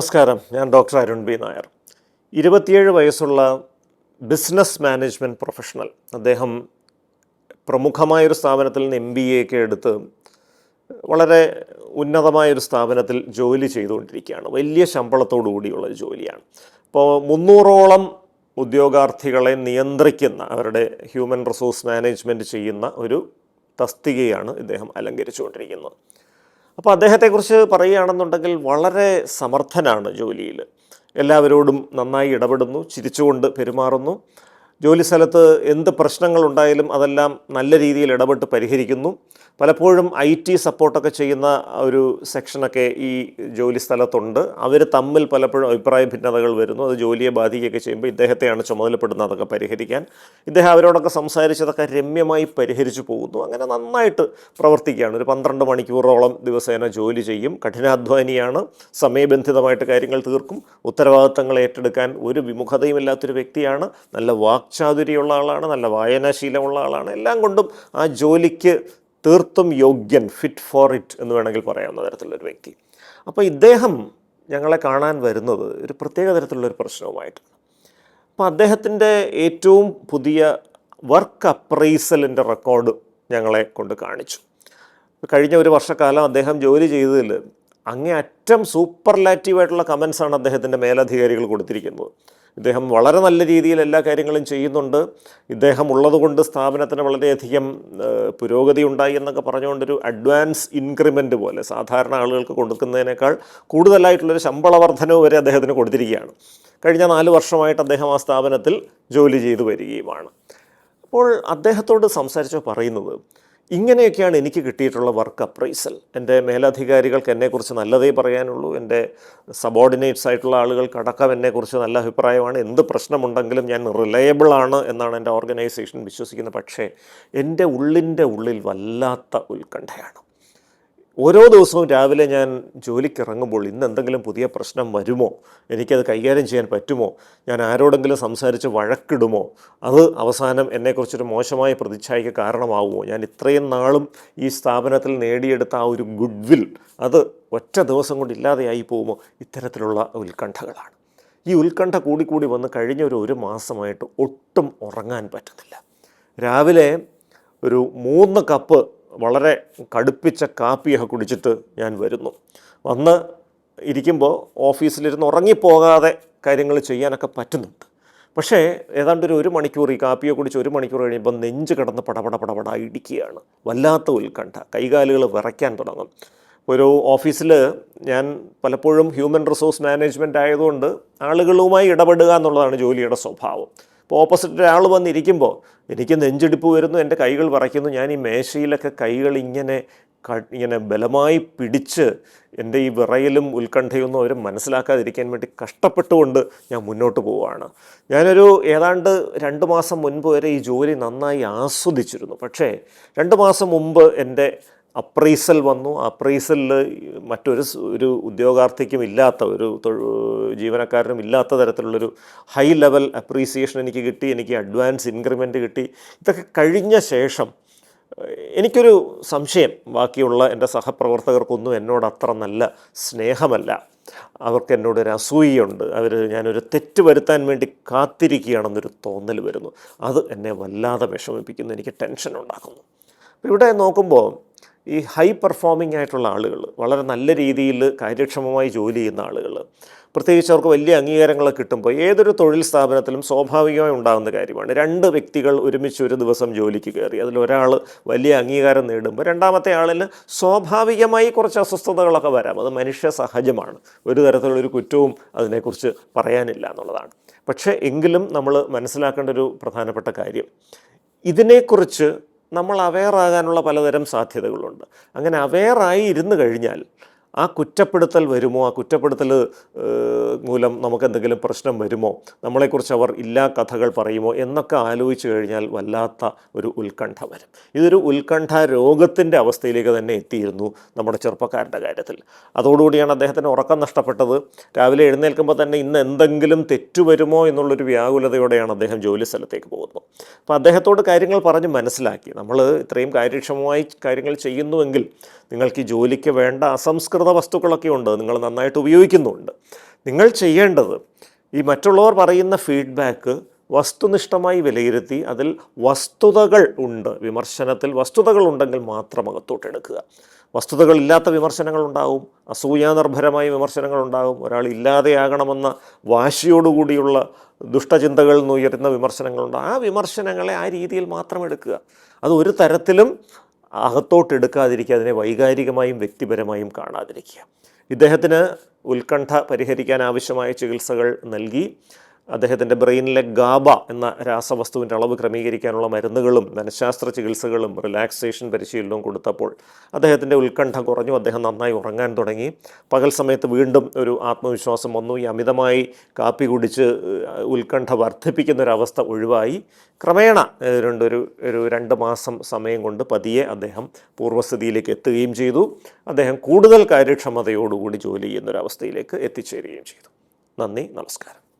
നമസ്കാരം. ഞാൻ doctor Arun B Nair. 27 വയസ്സുള്ള ബിസിനസ് മാനേജ്മെൻറ്റ് പ്രൊഫഷണൽ. അദ്ദേഹം പ്രമുഖമായൊരു സ്ഥാപനത്തിൽ നിന്ന് MBA ഒക്കെ എടുത്ത് വളരെ ഉന്നതമായൊരു സ്ഥാപനത്തിൽ ജോലി ചെയ്തുകൊണ്ടിരിക്കുകയാണ്. വലിയ ശമ്പളത്തോടു കൂടിയുള്ള ജോലിയാണ്. അപ്പോൾ 300ഓളം ഉദ്യോഗാർത്ഥികളെ നിയന്ത്രിക്കുന്ന, അവരുടെ ഹ്യൂമൻ റിസോഴ്സ് മാനേജ്മെൻറ്റ് ചെയ്യുന്ന ഒരു തസ്തികയാണ് ഇദ്ദേഹം അലങ്കരിച്ചുകൊണ്ടിരിക്കുന്നത്. അപ്പോൾ അദ്ദേഹത്തെക്കുറിച്ച് പറയുകയാണെന്നുണ്ടെങ്കിൽ വളരെ സമർത്ഥനാണ് ജോലിയിൽ. എല്ലാവരോടും നന്നായി ഇടപെടുന്നു, ചിരിച്ചുകൊണ്ട് പെരുമാറുന്നു. ജോലി സ്ഥലത്ത് എന്ത് പ്രശ്നങ്ങളുണ്ടായാലും അതെല്ലാം നല്ല രീതിയിൽ ഇടപെട്ട് പരിഹരിക്കുന്നു. പലപ്പോഴും IT സപ്പോർട്ടൊക്കെ ചെയ്യുന്ന ഒരു സെക്ഷനൊക്കെ ഈ ജോലി സ്ഥലത്തുണ്ട്. അവർ തമ്മിൽ പലപ്പോഴും അഭിപ്രായ ഭിന്നതകൾ വരുന്നു. അത് ജോലിയെ ബാധിക്കുകയൊക്കെ ചെയ്യുമ്പോൾ ഇദ്ദേഹത്തെയാണ് ചുമതലപ്പെടുന്നത് അതൊക്കെ പരിഹരിക്കാൻ. ഇദ്ദേഹം അവരോടൊക്കെ സംസാരിച്ചതൊക്കെ രമ്യമായി പരിഹരിച്ചു പോകുന്നു. അങ്ങനെ നന്നായിട്ട് പ്രവർത്തിക്കുകയാണ്. ഒരു 12 മണിക്കൂറോളം ദിവസേന ജോലി ചെയ്യും. കഠിനാധ്വാനിയാണ്. സമയബന്ധിതമായിട്ട് കാര്യങ്ങൾ തീർക്കും. ഉത്തരവാദിത്തങ്ങൾ ഏറ്റെടുക്കാൻ ഒരു വിമുഖതയുമില്ലാത്തൊരു വ്യക്തിയാണ്. നല്ല വാക്ചാതുര്യമുള്ള ആളാണ്. നല്ല വായനാശീലമുള്ള ആളാണ്. എല്ലാം കൊണ്ടും ആ ജോലിക്ക് തീർത്തും യോഗ്യൻ, ഫിറ്റ് ഫോർ ഇറ്റ് എന്ന് വേണമെങ്കിൽ പറയാവുന്ന തരത്തിലുള്ളൊരു വ്യക്തി. അപ്പോൾ ഇദ്ദേഹം ഞങ്ങളെ കാണാൻ വരുന്നത് ഒരു പ്രത്യേക തരത്തിലുള്ളൊരു പ്രശ്നവുമായിട്ടാണ്. അപ്പോൾ അദ്ദേഹത്തിൻ്റെ ഏറ്റവും പുതിയ വർക്ക് അപ്രൈസലിൻ്റെ റെക്കോർഡ് ഞങ്ങളെ കൊണ്ട് കാണിച്ചു. കഴിഞ്ഞ ഒരു വർഷക്കാലം അദ്ദേഹം ജോലി ചെയ്തതിൽ അങ്ങേയറ്റം സൂപ്പർലാറ്റീവായിട്ടുള്ള കമൻസാണ് അദ്ദേഹത്തിൻ്റെ മേലധികാരികൾ കൊടുത്തിരിക്കുന്നത്. ഇദ്ദേഹം വളരെ നല്ല രീതിയിൽ എല്ലാ കാര്യങ്ങളും ചെയ്യുന്നുണ്ട്, ഇദ്ദേഹം ഉള്ളതുകൊണ്ട് സ്ഥാപനത്തിന് വളരെയധികം പുരോഗതി ഉണ്ടായി എന്നൊക്കെ പറഞ്ഞുകൊണ്ടൊരു അഡ്വാൻസ് ഇൻക്രിമെൻറ്റ് പോലെ സാധാരണ ആളുകൾക്ക് കൊടുക്കുന്നതിനേക്കാൾ കൂടുതലായിട്ടുള്ളൊരു ശമ്പള വർധനവ് വരെ അദ്ദേഹത്തിന് കൊടുത്തിരിക്കുകയാണ്. കഴിഞ്ഞ 4 വർഷമായിട്ട് അദ്ദേഹം ആ സ്ഥാപനത്തിൽ ജോലി ചെയ്തു വരികയുമാണ്. അപ്പോൾ അദ്ദേഹത്തോട് സംസാരിച്ചപ്പോൾ പറയുന്നത്, ഇങ്ങനെയൊക്കെയാണ് എനിക്ക് കിട്ടിയിട്ടുള്ള വർക്ക് അപ്രൈസൽ. എൻ്റെ മേലധികാരികൾക്ക് എന്നെക്കുറിച്ച് നല്ലതേ പറയാനുള്ളൂ. എൻ്റെ സബോർഡിനേറ്റ്സ് ആയിട്ടുള്ള ആളുകൾക്കടക്കം എന്നെക്കുറിച്ച് നല്ല അഭിപ്രായമാണ്. എന്ത് പ്രശ്നമുണ്ടെങ്കിലും ഞാൻ റിലയബിളാണ് എന്നാണ് എൻ്റെ ഓർഗനൈസേഷൻ വിശ്വസിക്കുന്നത്. പക്ഷേ എൻ്റെ ഉള്ളിൽ വല്ലാത്ത ഉത്കണ്ഠയാണ്. ഓരോ ദിവസവും രാവിലെ ഞാൻ ജോലിക്കിറങ്ങുമ്പോൾ ഇന്ന് എന്തെങ്കിലും പുതിയ പ്രശ്നം വരുമോ, എനിക്കത് കൈകാര്യം ചെയ്യാൻ പറ്റുമോ, ഞാൻ ആരോടെങ്കിലും സംസാരിച്ച് വഴക്കിടുമോ, അത് അവസാനം എന്നെക്കുറിച്ചൊരു മോശമായ പ്രതിച്ഛായയ്ക്ക് കാരണമാവുമോ, ഞാൻ ഇത്രയും നാളും ഈ സ്ഥാപനത്തിൽ നേടിയെടുത്ത ആ ഒരു ഗുഡ് വിൽ അത് ഒറ്റ ദിവസം കൊണ്ട് ഇല്ലാതെയായി പോകുമോ, ഇത്തരത്തിലുള്ള ഉത്കണ്ഠകളാണ്. ഈ ഉത്കണ്ഠ കൂടിക്കൂടി വന്ന് കഴിഞ്ഞ ഒരു മാസമായിട്ട് ഒട്ടും ഉറങ്ങാൻ പറ്റുന്നില്ല. രാവിലെ ഒരു 3 കപ്പ് വളരെ കടുപ്പിച്ച കാപ്പിയൊക്കെ കുടിച്ചിട്ട് ഞാൻ വന്ന് ഇരിക്കുമ്പോൾ ഓഫീസിലിരുന്ന് ഉറങ്ങിപ്പോകാതെ കാര്യങ്ങൾ ചെയ്യാനൊക്കെ പറ്റുന്നുണ്ട്. പക്ഷേ ഏതാണ്ട് ഒരു മണിക്കൂർ ഈ കാപ്പിയെ കുടിച്ച് 1 മണിക്കൂർ കഴിയുമ്പോൾ നെഞ്ച് കിടന്ന് പടപട ഇടിക്കുകയാണ്. വല്ലാത്ത ഉത്കണ്ഠ, കൈകാലുകൾ വിറയ്ക്കാൻ തുടങ്ങും. ഒരു ഓഫീസിൽ ഞാൻ പലപ്പോഴും ഹ്യൂമൻ റിസോഴ്സ് മാനേജ്മെൻറ്റ് ആയതുകൊണ്ട് ആളുകളുമായി ഇടപെടുക എന്നുള്ളതാണ് ജോലിയുടെ സ്വഭാവം. ഇപ്പോൾ ഓപ്പോസിറ്റ് ഒരാൾ വന്നിരിക്കുമ്പോൾ എനിക്ക് നെഞ്ചിടിപ്പ് വരുന്നു, എൻ്റെ കൈകൾ വിറയ്ക്കുന്നു. ഞാൻ ഈ മേശയിലൊക്കെ കൈകൾ ഇങ്ങനെ ബലമായി പിടിച്ച് എൻ്റെ ഈ വിറയലും ഉത്കണ്ഠയൊന്നും അവർ മനസ്സിലാക്കാതിരിക്കാൻ വേണ്ടി കഷ്ടപ്പെട്ടുകൊണ്ട് ഞാൻ മുന്നോട്ട് പോവുകയാണ്. ഞാനൊരു ഏതാണ്ട് 2 മാസം മുൻപ് വരെ ഈ ജോലി നന്നായി ആസ്വദിച്ചിരുന്നു. പക്ഷേ 2 മാസം മുമ്പ് എൻ്റെ അപ്രൈസൽ വന്നു. അപ്രൈസലിൽ ഒരു ഉദ്യോഗാർത്ഥിക്കും ഇല്ലാത്ത, ഒരു ജീവനക്കാരനും ഇല്ലാത്ത തരത്തിലുള്ളൊരു ഹൈ ലെവൽ അപ്രീസിയേഷൻ എനിക്ക് കിട്ടി. എനിക്ക് അഡ്വാൻസ് ഇൻക്രിമെൻറ്റ് കിട്ടി. ഇതൊക്കെ കഴിഞ്ഞ ശേഷം എനിക്കൊരു സംശയം, ബാക്കിയുള്ള എൻ്റെ സഹപ്രവർത്തകർക്കൊന്നും എന്നോട് അത്ര നല്ല സ്നേഹമല്ല, അവർക്ക് എന്നോടൊരു അസൂയുണ്ട്, ഞാനൊരു തെറ്റ് വരുത്താൻ വേണ്ടി കാത്തിരിക്കുകയാണെന്നൊരു തോന്നൽ വരുന്നു. അത് എന്നെ വല്ലാതെ വിഷമിപ്പിക്കുന്നു, എനിക്ക് ടെൻഷൻ ഉണ്ടാക്കുന്നു. ഇവിടെ നോക്കുമ്പോൾ ഈ ഹൈ പെർഫോമിംഗ് ആയിട്ടുള്ള ആളുകൾ, വളരെ നല്ല രീതിയിൽ കാര്യക്ഷമമായി ജോലി ചെയ്യുന്ന ആളുകൾ, പ്രത്യേകിച്ച് അവർക്ക് വലിയ അംഗീകാരങ്ങളൊക്കെ കിട്ടുമ്പോൾ ഏതൊരു തൊഴിൽ സ്ഥാപനത്തിലും സ്വാഭാവികമായി ഉണ്ടാകുന്ന കാര്യമാണ്. 2 വ്യക്തികൾ ഒരുമിച്ച് ഒരു ദിവസം ജോലിക്ക് കയറി, അതിലൊരാൾ വലിയ അംഗീകാരം നേടുമ്പോൾ രണ്ടാമത്തെ ആളിന് സ്വാഭാവികമായി കുറച്ച് അസ്വസ്ഥതകളൊക്കെ വരാം. അത് മനുഷ്യ സഹജമാണ്. ഒരു തരത്തിലുള്ളൊരു കുറ്റവും അതിനെക്കുറിച്ച് പറയാനില്ല എന്നുള്ളതാണ്. പക്ഷേ എങ്കിലും നമ്മൾ മനസ്സിലാക്കേണ്ട ഒരു പ്രധാനപ്പെട്ട കാര്യം, ഇതിനെക്കുറിച്ച് നമ്മൾ അവെയറാകാനുള്ള പലതരം സാധ്യതകളുണ്ട്. അങ്ങനെ അവെയറായി ഇരുന്ന് കഴിഞ്ഞാൽ ആ കുറ്റപ്പെടുത്തൽ വരുമോ, ആ കുറ്റപ്പെടുത്തൽ മൂലം നമുക്കെന്തെങ്കിലും പ്രശ്നം വരുമോ, നമ്മളെക്കുറിച്ച് അവർ ഇല്ലാ കഥകൾ പറയുമോ എന്നൊക്കെ ആലോചിച്ച് കഴിഞ്ഞാൽ വല്ലാത്ത ഒരു ഉത്കണ്ഠ വരും. ഇതൊരു ഉത്കണ്ഠ രോഗത്തിൻ്റെ അവസ്ഥയിലേക്ക് തന്നെ എത്തിയിരുന്നു നമ്മുടെ ചെറുപ്പക്കാരുടെ കാര്യത്തിൽ. അതോടുകൂടിയാണ് അദ്ദേഹത്തിന് ഉറക്കം നഷ്ടപ്പെട്ടത്. രാവിലെ എഴുന്നേൽക്കുമ്പോൾ തന്നെ ഇന്ന് എന്തെങ്കിലും തെറ്റുവരുമോ എന്നുള്ളൊരു വ്യാകുലതയോടെയാണ് അദ്ദേഹം ജോലി സ്ഥലത്തേക്ക് പോകുന്നത്. അപ്പോൾ അദ്ദേഹത്തോട് കാര്യങ്ങൾ പറഞ്ഞ് മനസ്സിലാക്കി, നമ്മൾ ഇത്രയും കാര്യക്ഷമമായി കാര്യങ്ങൾ ചെയ്യുന്നുവെങ്കിൽ നിങ്ങൾക്ക് ഈ ജോലിക്ക് വേണ്ട അസംസ്കൃത വസ്തുക്കളൊക്കെ ഉണ്ട്, നിങ്ങൾ നന്നായിട്ട് ഉപയോഗിക്കുന്നുണ്ട്, നിങ്ങൾ ചെയ്യേണ്ടത് ഈ മറ്റുള്ളവർ പറയുന്ന ഫീഡ്ബാക്ക് വസ്തുനിഷ്ഠമായി വിലയിരുത്തി അതിൽ വസ്തുതകൾ ഉണ്ട്, വിമർശനത്തിൽ വസ്തുതകൾ ഉണ്ടെങ്കിൽ മാത്രം അകത്തോട്ടെടുക്കുക. വസ്തുതകളില്ലാത്ത വിമർശനങ്ങളുണ്ടാവും, അസൂയാനിർഭരമായ വിമർശനങ്ങളുണ്ടാകും, ഒരാൾ ഇല്ലാതെയാകണമെന്ന വാശിയോടുകൂടിയുള്ള ദുഷ്ടചിന്തകളിൽ നിന്ന് ഉയരുന്ന വിമർശനങ്ങളുണ്ടാകും. ആ വിമർശനങ്ങളെ ആ രീതിയിൽ മാത്രം എടുക്കുക. അത് ഒരു തരത്തിലും അകത്തോട്ടെടുക്കാതിരിക്കുക, അതിനെ വൈകാരികമായും വ്യക്തിപരമായും കാണാതിരിക്കുക. ഇദ്ദേഹത്തിന് ഉത്കണ്ഠ പരിഹരിക്കാൻ ആവശ്യമായ ചികിത്സകൾ നൽകി. അദ്ദേഹത്തിൻ്റെ ബ്രെയിനിലെ ഗാബ എന്ന രാസവസ്തുവിൻ്റെ അളവ് ക്രമീകരിക്കാനുള്ള മരുന്നുകളും മനഃശാസ്ത്ര ചികിത്സകളും റിലാക്സേഷൻ പരിശീലനവും കൊടുത്തപ്പോൾ അദ്ദേഹത്തിൻ്റെ ഉത്കണ്ഠ കുറഞ്ഞു. അദ്ദേഹം നന്നായി ഉറങ്ങാൻ തുടങ്ങി. പകൽ സമയത്ത് വീണ്ടും ഒരു ആത്മവിശ്വാസം വന്നു. ഈ അമിതമായി കാപ്പി കുടിച്ച് ഉത്കണ്ഠ വർദ്ധിപ്പിക്കുന്നൊരവസ്ഥ ഒഴിവായി. ക്രമേണ ഒരു 2 മാസം സമയം കൊണ്ട് പതിയെ അദ്ദേഹം പൂർവ്വസ്ഥിതിയിലേക്ക് എത്തുകയും ചെയ്തു. അദ്ദേഹം കൂടുതൽ കാര്യക്ഷമതയോടുകൂടി ജോലി ചെയ്യുന്നൊരവസ്ഥയിലേക്ക് എത്തിച്ചേരുകയും ചെയ്തു. നന്ദി, നമസ്കാരം.